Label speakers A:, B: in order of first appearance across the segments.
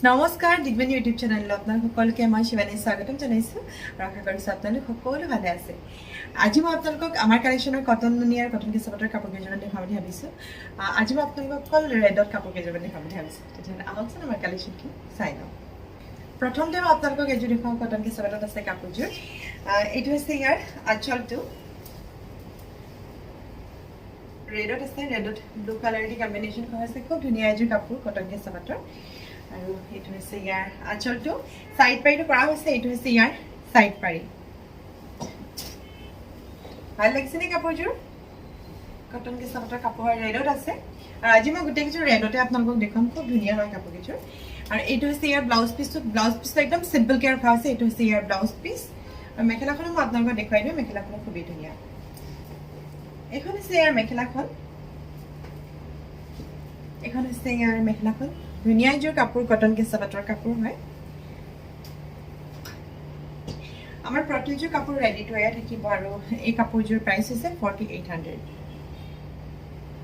A: নমস্কাৰ দিগবেনী ইউটিউব চেনেলত আপোনাক সকলোকে মই শিৱানী স্বাগতম জনাইছোঁ আৰু আশা কৰিছোঁ আপোনালোক সকলো ভালে আছে। আজি মই আপোনালোকক আমাৰ কালেকশ্যনৰ কটন নুনি আৰু কটন কেঁচাপাতৰ কাপোৰ কেইযোৰমান দেখাম বুলি ভাবিছোঁ। আজি মই আপোনালোকক অকল ৰেডত কাপোৰ কেইযোৰমান দেখাম বুলি ভাবিছোঁ। তেতিয়াহ'লে আহকচোন আমাৰ কালেকশ্যনখিনি চাই লওঁ। প্ৰথমতে মই আপোনালোকক এযোৰ দেখুৱাওঁ কটন কেঁচাপাতত আছে কাপোৰযোৰ। এইটো হৈছে ইয়াৰ আঁচলটো, ৰেডত আছে, ৰেডত ব্লু কালাৰ দি কম্বিনেশ্যন কৰা হৈছে। খুব ধুনীয়া এযোৰ কাপোৰ কটন কেঁচাপাতৰ। আৰু এইটো হৈছে ইয়াৰ আঁচলটো, চাইড পাৰীটো কৰা হৈছে। এইটো হৈছে ইয়াৰ চাইড পাৰী। ভাল লাগিছেনে কাপোৰযোৰ? কটন কেঁচাপাতৰ কাপোৰ ৰেডত আছে। আৰু আজি মই গোটেইকেইযোৰ ৰেডতে আপোনালোকক দেখুৱাম। খুব ধুনীয়া হয় কাপোৰকেইযোৰ। আৰু এইটো হৈছে ইয়াৰ ব্লাউজ পিচটো। ব্লাউজ পিচটো একদম চিম্পলকৈ ৰখা হৈছে। এইটো হৈছে ইয়াৰ ব্লাউজ পিচ। আৰু মেখেলাখনো মই আপোনালোকক দেখুৱাই দিওঁ। মেখেলাখনো খুবেই ধুনীয়া। এইখন হৈছে ইয়াৰ মেখেলাখন। এইখন হৈছে ইয়াৰ মেখেলাখন। ধুনীয়া এযোৰ কাপোৰ, কটন কেঁচাপাতৰ কাপোৰ হয়। আমাৰ প্ৰতিযোৰ কাপোৰ ৰেডি তৈয়াৰ থাকিব। আৰু এই কাপোৰযোৰ প্ৰাইচ হৈছে 4800।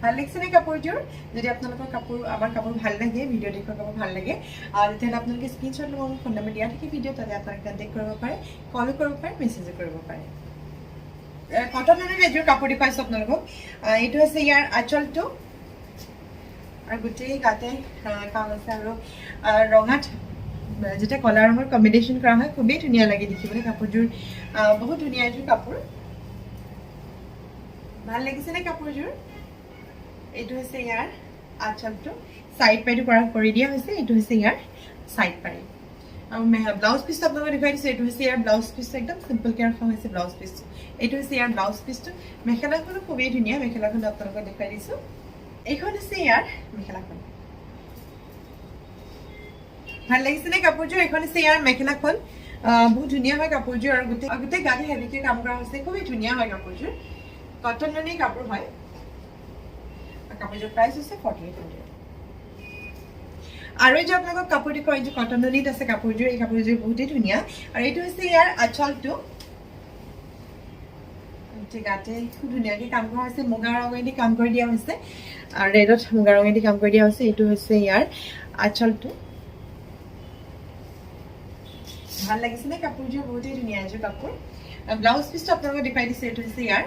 A: ভাল লাগিছেনে কাপোৰযোৰ? যদি আপোনালোকৰ আমাৰ কাপোৰ ভাল লাগে, ভিডিঅ' দেখুওৱা কাপোৰ ভাল লাগে, তেতিয়াহ'লে আপোনালোকে স্ক্ৰীনশ্বট ল'ব। মোৰ ফোন নম্বৰ দিয়া থাকে ভিডিঅ', তাতে আপোনালোকে কণ্টেক্ট কৰিব পাৰে, কলো কৰিব পাৰে, মেছেজো কৰিব পাৰে। কটনৰ এযোৰ কাপোৰ দেখুৱাইছোঁ আপোনালোকক। এইটো হৈছে ইয়াৰ আঁচলটো, আৰু গোটেই গাতে কাম আছে। আৰু ৰঙাত যেতিয়া কলা ৰঙৰ কম্বিনেশ্যন কৰা হয়, খুবেই ধুনীয়া লাগে দেখিবলৈ। কাপোৰযোৰ বহুত ধুনীয়া এযোৰ কাপোৰ। ভাল লাগিছেনে কাপোৰযোৰ? এইটো হৈছে ইয়াৰ আঁচলটো, চাইড পাৰীটো কৰি দিয়া হৈছে। এইটো হৈছে ইয়াৰ চাইড পাৰী। আৰু ব্লাউজ পিচটো আপোনালোকে দেখুৱাই দিছোঁ। এইটো হৈছে ইয়াৰ ব্লাউজ পিচটো, একদম চিম্পলকৈ ৰখা হৈছে ব্লাউজ পিচটো। এইটো হৈছে ইয়াৰ ব্লাউজ পিচটো। মেখেলাখনো খুবেই ধুনীয়া। মেখেলাখনো আপোনালোকক দেখুৱাই দিছোঁ। এইখন হৈছে ইয়াৰ মেখেলাখন। ভাল লাগিছেনে কাপোৰযোৰ? এইখন হৈছে ইয়াৰ মেখেলাখন। বহুত ধুনীয়া হয় কাপোৰযোৰ। আৰু গোটেই গাতে হেভিকে কাম কৰা হৈছে। খুবেই ধুনীয়া হয় কাপোৰযোৰ। কটন নুনি কাপোৰ হয়। কাপোৰযোৰ প্ৰাইচ হৈছে 4800। আৰু এইযোৰ আপোনালোকক কাপোৰ দেখুৱাই, এইযোৰ কটন নুনিত আছে কাপোৰযোৰ। এই কাপোৰযোৰ বহুতেই ধুনীয়া। আৰু এইটো হৈছে ইয়াৰ আঁচলটো। গাতে খুব ধুনীয়াকৈ কাম কৰা হৈছে। মুগা ৰঙেদি কাম কৰি দিয়া হৈছে। ৰেডত মুগা ৰঙেদি কাম কৰি দিয়া হৈছে। এইটো হৈছে ইয়াৰ আঁচলটো। ভাল লাগিছেনে কাপোৰযোৰ? বহুতেই ধুনীয়া এযোৰ কাপোৰ। ব্লাউজ পিচটো আপোনালোকক দেখুৱাই দিছে। এইটো হৈছে ইয়াৰ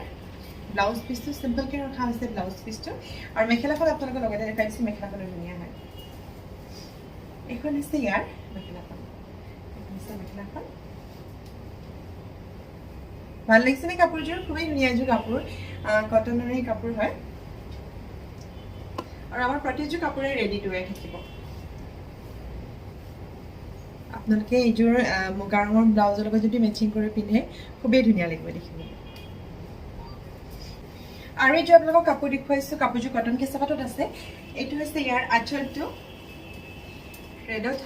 A: ব্লাউজ পিচটো, চিম্পলকৈ ৰখা হৈছে ব্লাউজ পিচটো। আৰু মেখেলাখন আপোনালোকৰ লগতে দেখুৱাই দিছে। মেখেলাখনো ধুনীয়া হয়। এইখন হৈছে ইয়াৰ মেখেলাখন। এইখন হৈছে মেখেলাখন। ভাল লাগিছেনে কাপোৰযোৰ? খুবেই ধুনীয়া এযোৰ কাপোৰ, কটন নুনি কাপোৰ হয়। আৰু আমাৰ প্ৰতিযোৰ কাপোৰে ৰেডি তৈয়াৰ থাকিব। আপোনালোকে এইযোৰ মুগা ৰঙৰ ব্লাউজৰ লগত যদি মেচিং কৰি পিন্ধে, খুবেই ধুনীয়া লাগিব দেখিবলৈ। আৰু এইযোৰ আপোনালোকক কাপোৰ দেখুৱাইছোঁ। কাপোৰযোৰ কটন কেঁচাপাতত আছে। এইটো হৈছে ইয়াৰ আঁচলটো, ৰেডত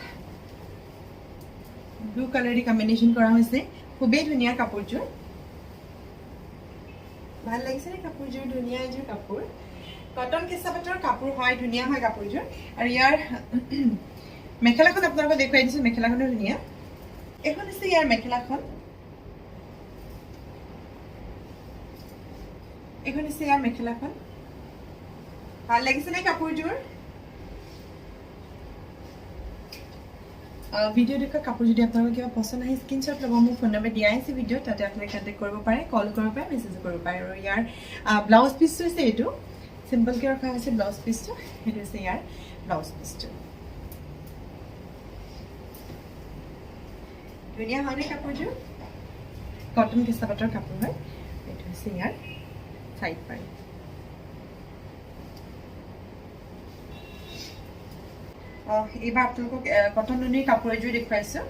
A: ব্লু কালাৰ দি কম্বিনেশ্যন কৰা হৈছে। খুবেই ধুনীয়া কাপোৰযোৰ। ভাল লাগিছেনে কাপোৰযোৰ? ধুনীয়া এযোৰ কাপোৰ, কটন কেঁচাপাতৰ কাপোৰ হয়। ধুনীয়া হয় কাপোৰযোৰ। আৰু ইয়াৰ মেখেলাখন আপোনালোকক দেখুৱাই দিছোঁ। মেখেলাখনো ধুনীয়া। এইখন হৈছে ইয়াৰ মেখেলাখন। এইখন হৈছে ইয়াৰ মেখেলাখন। ভাল লাগিছেনে কাপোৰযোৰ? ভিডিঅ' দেখুৱা কাপোৰ যদি আপোনালোকৰ কিবা পচন্দ আহে, স্ক্ৰীনশ্বট ল'ব। মোৰ ফোন নম্বৰ দিয়া আছে ভিডিঅ'ত, তাতে আপোনালোকে কণ্টেক্ট কৰিব পাৰে, কল কৰিব পাৰে, মেছেজো কৰিব পাৰে। আৰু ইয়াৰ ব্লাউজ পিচটো হৈছে এইটো, চিম্পলকৈ ৰখা হৈছে ব্লাউজ পিচটো। সেইটো হৈছে ইয়াৰ ব্লাউজ পিচটো। ধুনীয়া হয়নে কাপোৰযোৰ? কটন কেঁচাপাতৰ কাপোৰ হয়। এইটো হৈছে ইয়াৰ চাইড পাৰী। এইবাৰ আপোনালোকক কটন নুনিৰ কাপোৰ এযোৰ দেখুৱাইছোঁ।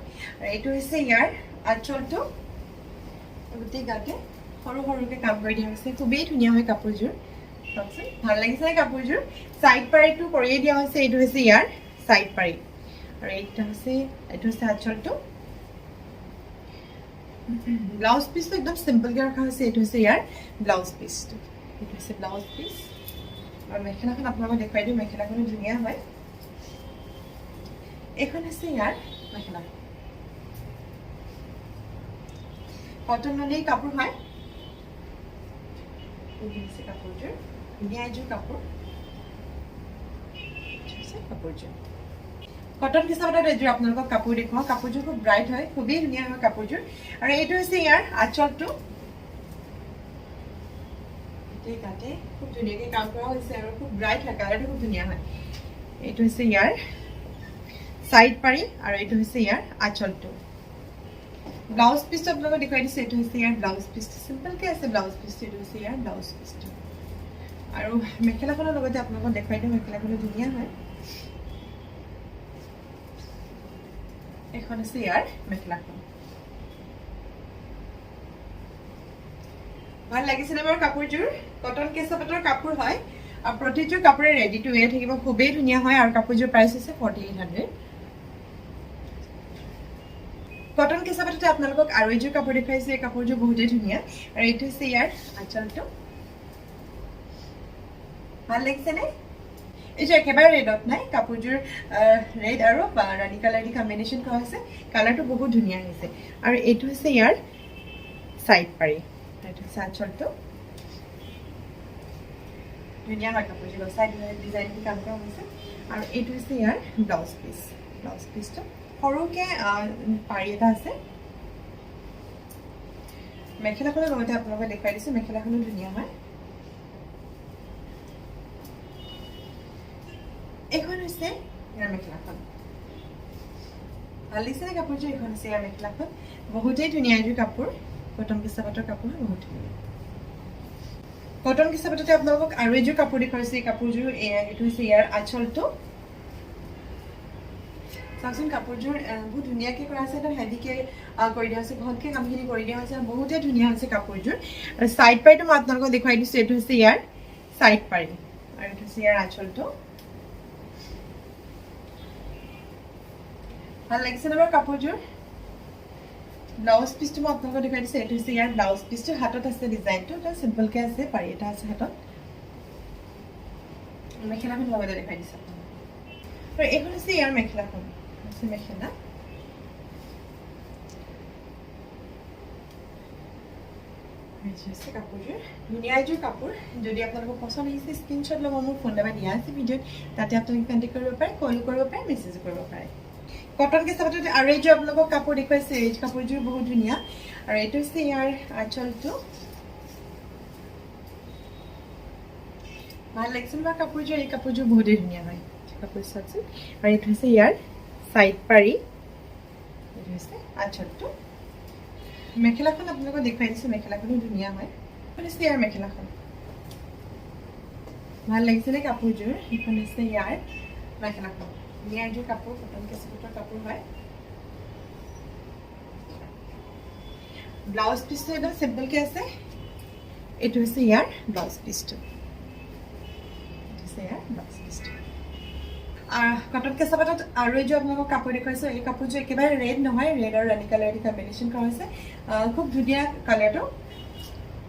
A: এইটো হৈছে ইয়াৰ আঁচলটো। গোটেই গাতে সৰু সৰুকৈ কাম কৰি দিয়া হৈছে। খুবেই ধুনীয়া হয় কাপোৰযোৰ। চাওকচোন, ভাল লাগিছেনে কাপোৰযোৰ? চাইড পাৰীটো কৰিয়ে দিয়া হৈছে। এইটো হৈছে ইয়াৰ চাইড পাৰী। আৰু এইটো হৈছে আঁচলটো। ব্লাউজ পিচটো একদম চিম্পলকৈ ৰখা হৈছে। এইটো হৈছে ইয়াৰ ব্লাউজ পিচটো। এইটো হৈছে ব্লাউজ পিচ। আৰু মেখেলাখন আপোনালোকক দেখুৱাই দিওঁ। মেখেলাখনো ধুনীয়া হয়। এইখন হৈছে ইয়াৰ মেখেলাখন। কটন নুনিৰ কাপোৰ হয়। এই হৈছে কাপোৰযোৰ। ধুনীয়া এযোৰ কাপোৰ। কাপোৰযোৰ কটন কেঁচাপাতত এযোৰ আপোনালোকক কাপোৰ দেখুৱাওঁ কাপোৰযোৰ খুব ব্ৰাইট হয় খুবেই ধুনীয়া হয় কাপোৰযোৰ আৰু এইটো হৈছে ইয়াৰ আঁচলটো কাটে খুব ধুনীয়াকৈ কাম কৰা হৈছে আৰু খুব ব্ৰাইট হয় কালাৰটো খুব ধুনীয়া হয় এইটো হৈছে ইয়াৰ সাইড পাৰি আৰু এইটো হৈছে ইয়াৰ আঁচলটো ব্লাউজ পিসটো আপোনালোকক দেখাই দিছে এইটো হৈছে ইয়াৰ ব্লাউজ পিসটো সিম্পলকৈ আছে ব্লাউজ পিসটো এইটো হৈছে ইয়াৰ ব্লাউজ পিসটো আৰু মেখেলাখনৰ লগতে আপোনালোকক দেখাই দিওঁ মেখেলাখনো ধুনীয়া হয় এখন আছে ইয়াৰ মেখেলাখন ভাল লাগিছে আমাৰ কাপোৰযোৰ কটন কেঁচাপাতৰ কাপোৰ হয় আৰু প্ৰতিটো কাপোৰে ৰেডি টু ওৱেৰ থাকিব খুবেই ধুনীয়া হয় আৰু কাপোৰযোৰ প্ৰাইস আছে 4800 কটন কেঁচাপাততে আপোনালোকক আৰু এযোৰ কাপোৰ দেখাইছে এই কাপোৰযোৰ বহুতেই ধুনীয়া আৰু এইটো হৈছে ইয়াৰ আঁচলটো ভাল লাগিছে নে এই যে একেবাৰে ৰেডত নাই কাপোৰযোৰ ৰেড আৰু ৰাণী কালাৰ দি কম্বিনেশ্যন কৰা হৈছে কালাৰটো বহুত ধুনীয়া হৈছে আৰু এইটো হৈছে ইয়াৰ সাইড পাৰি এইটো হৈছে আঁচলটো ধুনীয়া হয় কাপোৰযোৰ সাইড ডিজাইন দি কাম কৰা হৈছে আৰু এইটো হৈছে ইয়াৰ ব্লাউজ পিসটো সৰুকে পাৰি এটা আছে মেখেলাখনৰ লগতে আপোনালোকে দেখাই দিছে মেখেলাখনো ধুনীয়া হয় এখন হৈছে ইয়াৰ মেখেলাখন ভাল লাগিছে কাপোৰযোৰ এখন হৈছে ইয়াৰ মেখেলাখন বহুতেই ধুনীয়া এযোৰ কাপোৰ কটন কেঁচাপাতৰ কাপোৰ বহুত ধুনীয়া কটন কেঁচাপাততে আপোনালোকক আৰু এযোৰ কাপোৰ দেখুৱাইছে এই কাপোৰযোৰ এইটো হৈছে ইয়াৰ আঁচলটো চাওকচোন কাপোৰযোৰ বহুত ধুনীয়াকৈ কৰা আছে একদম হেভিকৈ কৰি দিয়া হৈছে ঘনকৈ কামখিনি কৰি দিয়া হৈছে বহুতেই ধুনীয়া হৈছে কাপোৰযোৰ আৰু সাইড পাৰিটো মই আপোনালোকক দেখুৱাই দিছোঁ এইটো হৈছে ইয়াৰ সাইড পাৰি আৰু এইটো হৈছে ইয়াৰ আঁচলটো ভাল লাগিছে আমাৰ কাপোৰযোৰ ব্লাউজ পিসটো মই আপোনালোকক দেখাই দিছোঁ এইটো হৈছে ইয়াৰ ব্লাউজ পিসটো হাতত আছে ডিজাইনটো এটা সিম্পলকৈ আছে পাৰি এটা আছে হাতত মেখেলাখন লগতে দেখাই দিছোঁ আৰু এইখন হৈছে ইয়াৰ মেখেলাখন আছে মেখেলা কাপোৰযোৰ ধুনীয়া এযোৰ কাপোৰ যদি আপোনালোকক পচন্দ আহিছে স্ক্ৰীনশ্বট ল'ব মোৰ ফোন নম্বৰ দিয়া আছে ভিডিঅ'ত তাতে আপোনালোকে কণ্টেক্ট কৰিব পাৰে কল কৰিব পাৰে মেছেজ কৰিব পাৰে কটন কেঁচাপাততে আৰু এইযোৰ আপোনালোকক কাপোৰ দেখুৱাইছে এই কাপোৰযোৰ বহুত ধুনীয়া আৰু এইটো হৈছে ইয়াৰ আঁচলটো ভাল লাগিছে বা কাপোৰযোৰ এই কাপোৰযোৰ বহুতেই ধুনীয়া হয় কাপোৰ চাওকচোন আৰু এইটো হৈছে ইয়াৰ সাইড পাৰি এইটো হৈছে আঁচলটো মেখেলাখন আপোনালোকক দেখুৱাই দিছোঁ মেখেলাখনো ধুনীয়া হয় এইখন হৈছে ইয়াৰ মেখেলাখন ভাল লাগিছেনে কাপোৰযোৰ এইখন হৈছে ইয়াৰ মেখেলাখন ধুনীয়া এযোৰ কাপোৰ কটন কেঁচাপাতৰ কাপোৰ হয় ব্লাউজ পিসটো একদম সিম্পলকৈ আছে এইটো হৈছে ইয়াৰ ব্লাউজ পিসটো কটন কেঁচাপাতত আৰু এযোৰ আপোনালোকক কাপোৰ দেখুৱাইছোঁ এই কাপোৰযোৰ একেবাৰে ৰেড নহয় ৰেড আৰু ৰাণী কালাৰ দি কম্বিনেশ্যন কৰা হৈছে খুব ধুনীয়া কালাৰটো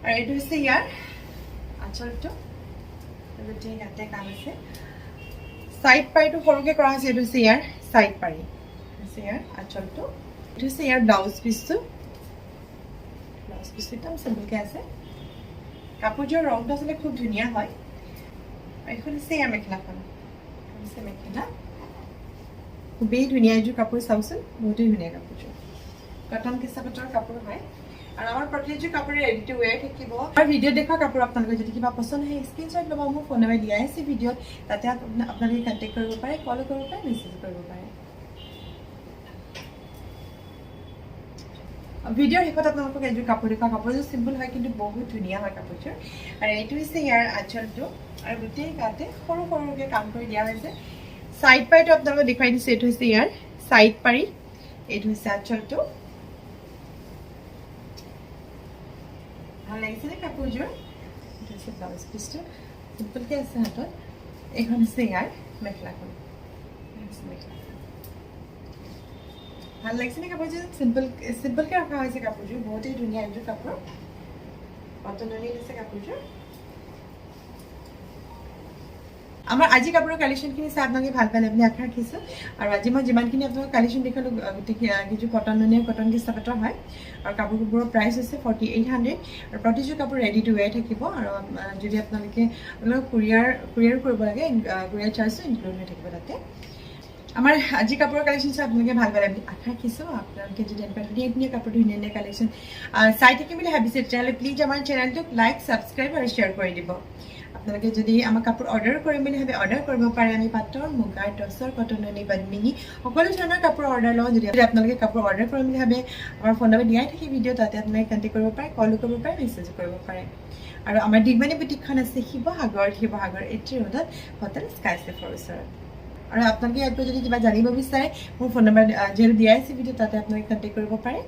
A: আৰু এইটো হৈছে ইয়াৰ আঁচলটো গোটেই ইয়াতে কাম আছে সাইড পাৰিটো সৰুকৈ কৰা হৈছে এইটো হৈছে ইয়াৰ সাইড পাৰি হৈছে ইয়াৰ আঁচলটো এইটো হৈছে ইয়াৰ ব্লাউজ পিসটো একদম চিম্পলকৈ আছে কাপোৰযোৰ ৰংটো আচলতে খুব ধুনীয়া হয় এইখন হৈছে ইয়াৰ মেখেলাখন হৈছে মেখেলা খুবেই ধুনীয়া এযোৰ কাপোৰ চাওকচোন বহুতেই ধুনীয়া কাপোৰযোৰ কটন কেঁচাপাতৰ কাপোৰ হয় আৰু আমাৰ প্ৰতিযোৰ কাপোৰে ৰেডি টু ওৱেৰ থাকিব আৰু ভিডিঅ'ত দেখুওৱা কাপোৰ আপোনালোকে যদি কিবা পচন্দ হয় স্ক্ৰীনশ্বট ল'ব মোৰ ফোন নম্বৰ দিয়া আছে ভিডিঅ'ত তাতে আপোনালোকে কণ্টেক্ট কৰিব পাৰে কল কৰিব পাৰে মেছেজ কৰিব পাৰে ভিডিঅ'ৰ শেষত আপোনালোকক এযোৰ কাপোৰ দেখুওৱা কাপোৰযোৰ চিম্পল হয় কিন্তু বহুত ধুনীয়া হয় কাপোৰযোৰ আৰু এইটো হৈছে ইয়াৰ আঁচলটো আৰু গোটেই গাতে সৰু সৰুকৈ কাম কৰি দিয়া হৈছে সাইড পাৰিটো আপোনালোকক দেখুৱাই দিছোঁ এইটো হৈছে ইয়াৰ সাইড পাৰি এইটো হৈছে আঁচলটো ভাল লাগিছেনে কাপোৰযোৰ এইটো হৈছে ব্লাউজ পিসটো চিম্পলকৈ আছে হাতত এইখন হৈছে ইয়াৰ মেখেলাখন ভাল লাগিছেনে কাপোৰযোৰ চিম্পলকৈ ৰখা হৈছে কাপোৰযোৰ বহুতেই ধুনীয়া এযোৰ কাপোৰ কটননি আছে কাপোৰযোৰ আমাৰ আজি কাপোৰৰ কালেকশ্যনখিনি চাই আপোনালোকে ভাল পালে বুলি আশা ৰাখিছোঁ আৰু আজি মই যিমানখিনি আপোনালোকক কালেকশ্যন দেখালোঁ গোটেইকেইযোৰ কটননি কটন কেঁচাপাতৰ হয় আৰু কাপোৰবোৰৰ প্ৰাইচ হৈছে 4800 আৰু প্ৰতিযোৰ কাপোৰ ৰেডি টু ওৱেৰ থাকিব আৰু যদি আপোনালোকে কুৰিয়াৰ কৰিব লাগে কুৰিয়াৰ চাৰ্জটো ইনক্লুড হৈ থাকিব তাতে আমাৰ আজি কাপোৰৰ কালেকশ্যন চাই আপোনালোকে ভাল পালে বুলি আশা ৰাখিছোঁ আপোনালোকে যদি এনেকুৱা ধুনীয়া ধুনীয়া কাপোৰ ধুনীয়া কালেকশ্যন চাই থাকিম বুলি ভাবিছে তেতিয়াহ'লে প্লিজ আমাৰ চেনেলটোক লাইক ছাবস্ক্ৰাইব আৰু শ্বেয়াৰ কৰি দিব আপোনালোকে যদি আমাৰ কাপোৰ অৰ্ডাৰ কৰিম বুলি ভাবে অৰ্ডাৰ কৰিব পাৰে আমি পাটৰ মুগাৰ টচৰ কটনৰ নিবাদমিনী সকলো ধৰণৰ কাপোৰ অৰ্ডাৰ লওঁ যদি আপোনালোকে কাপোৰ অৰ্ডাৰ কৰিম বুলি ভাবে আমাৰ ফোন নম্বৰ দিয়াই থাকে ভিডিঅ' তাতে আপোনালোকে কণ্টেক্ট কৰিব পাৰে কলো কৰিব পাৰে মেছেজো কৰিব পাৰে আৰু আমাৰ দিগবানী বুটিকখন আছে শিৱসাগৰ এইটি ৰোডত হোটেল স্কাই চেফৰ ওচৰত আৰু আপোনালোকে ইয়াত যদি কিবা জানিব বিচাৰে মোৰ ফোন নম্বৰ যিহেতু দিয়াই আছে ভিডিঅ' তাতে আপোনালোকে কণ্টেক্ট কৰিব পাৰে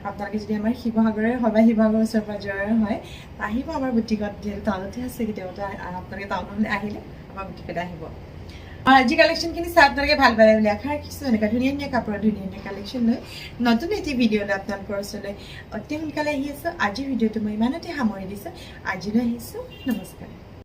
A: আপোনালোকে যদি আমাৰ শিৱসাগৰৰে হয় বা শিৱসাগৰৰ ওচৰ পাজৰে হয় আহিব আমাৰ বুটিকত যিহেতু টাউনতে আছে কেতিয়াবা আপোনালোকে টাউনলৈ আহিলে আমাৰ বুটিকতে আহিব আজি কালেকশ্যনখিনি চাই আপোনালোকে ভাল পালে বুলি আশা ৰাখিছোঁ এনেকুৱা ধুনীয়া ধুনীয়া কাপোৰৰ ধুনীয়া কালেকশ্যন লৈ নতুন এটি ভিডিঅ' লৈ আপোনালোকৰ ওচৰলৈ অতি সোনকালে আহি আছোঁ আজিৰ ভিডিঅ'টো মই ইমানতে সামৰি দিছোঁ আজিলৈ আহিছোঁ নমস্কাৰ